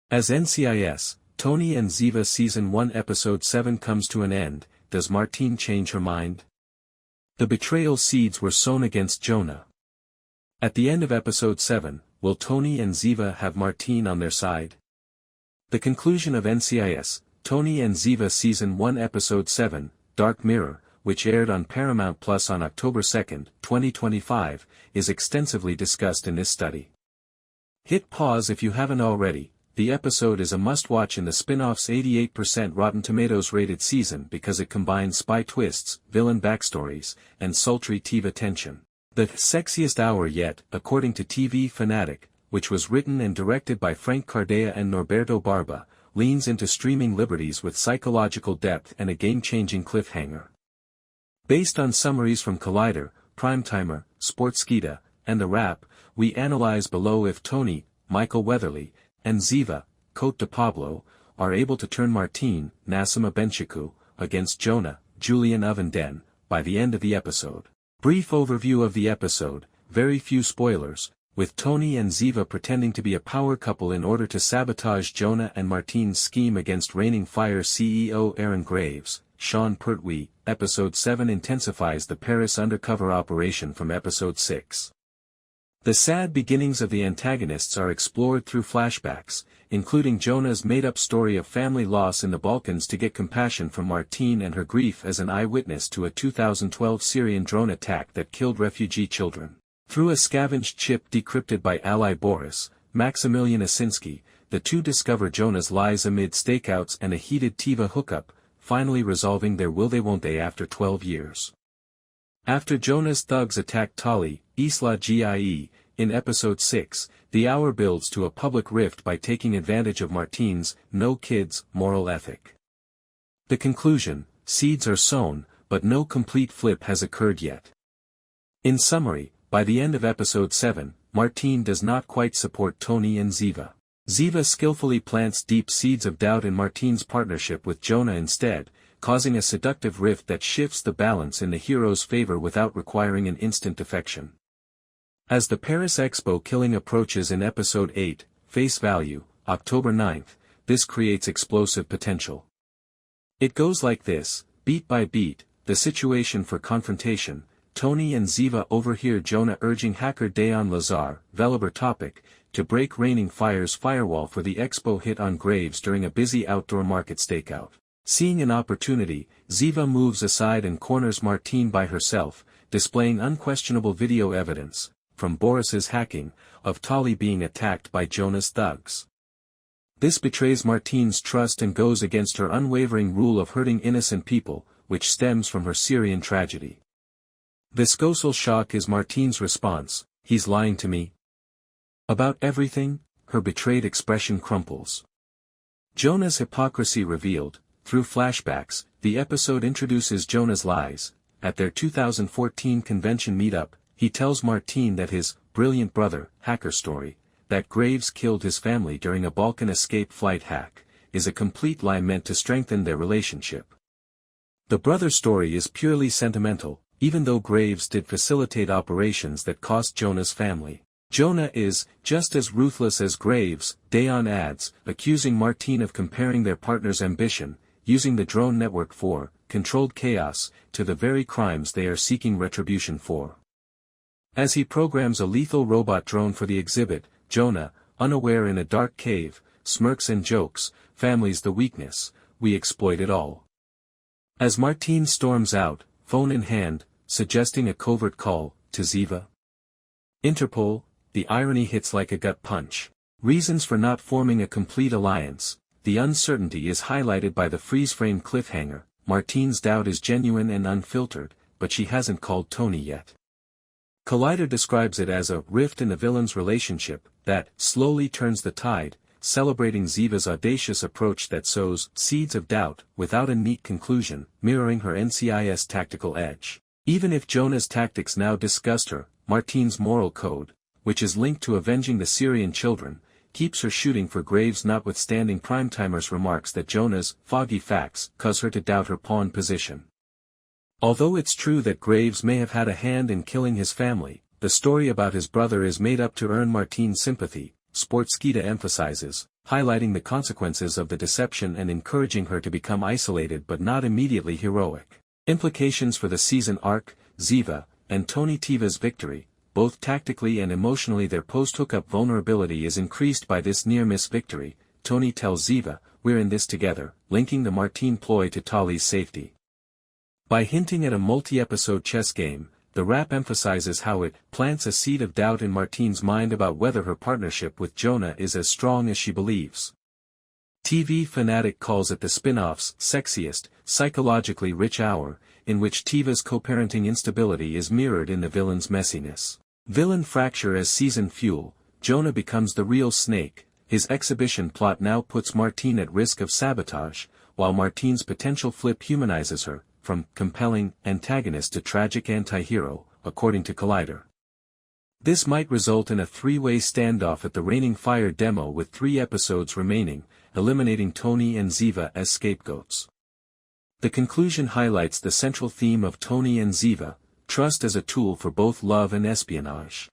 As NCIS, Tony and Ziva Season 1 Episode 7 comes to an end, does Martine change her mind? The betrayal seeds were sown against Jonah. At the end of Episode 7, will Tony and Ziva have Martine on their side? The conclusion of NCIS, Tony and Ziva Season 1 Episode 7, Dark Mirror, which aired on Paramount Plus on October 2, 2025, is extensively discussed in this study. Hit pause if you haven't already. The episode is a must-watch in the spin-off's 88% Rotten Tomatoes rated season because it combines spy twists, villain backstories, and sultry TV tension. The sexiest hour yet, according to TV Fanatic, which was written and directed by Frank Cardea and Norberto Barba, leans into streaming liberties with psychological depth and a game-changing cliffhanger. Based on summaries from Collider, Primetimer, Sportskeeda, and The Wrap, we analyze below if Tony, Michael Weatherly, and Ziva, Cote de Pablo, are able to turn Martine, Nassima Benchiku, against Jonah, Julian Ovenden, by the end of the episode. Brief overview of the episode, very few spoilers, with Tony and Ziva pretending to be a power couple in order to sabotage Jonah and Martine's scheme against reigning Fire CEO Aaron Graves. Sean Pertwee, Episode 7 intensifies the Paris undercover operation from Episode 6. The sad beginnings of the antagonists are explored through flashbacks, including Jonah's made-up story of family loss in the Balkans to get compassion from Martine and her grief as an eyewitness to a 2012 Syrian drone attack that killed refugee children. Through a scavenged chip decrypted by ally Boris, Maximilian Asinski, the two discover Jonah's lies amid stakeouts and a heated TiVo hookup, finally resolving their will-they-won't-they after 12 years. After Jonah's thugs attack Tali, Isla Gie, in Episode 6, the hour builds to a public rift by taking advantage of Martine's no kids moral ethic. The conclusion, seeds are sown, but no complete flip has occurred yet. In summary, by the end of Episode 7, Martine does not quite support Tony and Ziva. Ziva skillfully plants deep seeds of doubt in Martine's partnership with Jonah instead, causing a seductive rift that shifts the balance in the hero's favor without requiring an instant defection. As the Paris Expo killing approaches in Episode 8, Face Value, October 9th, this creates explosive potential. It goes like this, beat by beat, the situation for confrontation. Tony and Ziva overhear Jonah urging hacker Dejan Lazar, Veliber topic, to break reigning Fire's firewall for the Expo hit on Graves during a busy outdoor market stakeout. Seeing an opportunity, Ziva moves aside and corners Martine by herself, displaying unquestionable video evidence, from Boris's hacking, of Tali being attacked by Jonah's thugs. This betrays Martine's trust and goes against her unwavering rule of hurting innocent people, which stems from her Syrian tragedy. Viscosal shock is Martine's response, he's lying to me. About everything, her betrayed expression crumples. Jonah's hypocrisy revealed. Through flashbacks, the episode introduces Jonah's lies. At their 2014 convention meetup, he tells Martine that his brilliant brother, hacker story, that Graves killed his family during a Balkan escape flight hack, is a complete lie meant to strengthen their relationship. The brother story is purely sentimental, even though Graves did facilitate operations that cost Jonah's family. Jonah is just as ruthless as Graves, Dejan adds, accusing Martine of comparing their partner's ambition, using the drone network for controlled chaos, to the very crimes they are seeking retribution for. As he programs a lethal robot drone for the exhibit, Jonah, unaware in a dark cave, smirks and jokes, family's the weakness, we exploit it all. As Martine storms out, phone in hand, suggesting a covert call, to Ziva. Interpol, the irony hits like a gut punch. Reasons for not forming a complete alliance. The uncertainty is highlighted by the freeze-frame cliffhanger. Martine's doubt is genuine and unfiltered, but she hasn't called Tony yet. Collider describes it as a rift in the villain's relationship that slowly turns the tide, celebrating Ziva's audacious approach that sows seeds of doubt without a neat conclusion, mirroring her NCIS tactical edge. Even if Jonah's tactics now disgust her, Martine's moral code, which is linked to avenging the Syrian children, keeps her shooting for Graves notwithstanding Primetimer's remarks that Jonah's foggy facts cause her to doubt her pawn position. Although it's true that Graves may have had a hand in killing his family, the story about his brother is made up to earn Martine's sympathy, Sportskeeda emphasizes. highlighting the consequences of the deception and encouraging her to become isolated but not immediately heroic. Implications for the season arc: Ziva and Tony Tiva's victory. Both tactically and emotionally, their post-hookup vulnerability is increased by this near-miss victory. Tony tells Ziva, "We're in this together," linking the Martine ploy to Tali's safety. By hinting at a multi-episode chess game, the rap emphasizes how it plants a seed of doubt in Martine's mind about whether her partnership with Jonah is as strong as she believes. TV Fanatic calls it the spin-off's sexiest, psychologically rich hour, in which Tiva's co-parenting instability is mirrored in the villain's messiness. Villain fracture as season fuel. Jonah becomes the real snake. His exhibition plot now puts Martine at risk of sabotage, while Martine's potential flip humanizes her, from compelling antagonist to tragic anti-hero, according to Collider. This might result in a three-way standoff at the Raining Fire demo with 3 episodes remaining, eliminating Tony and Ziva as scapegoats. The conclusion highlights the central theme of Tony and Ziva: trust as a tool for both love and espionage.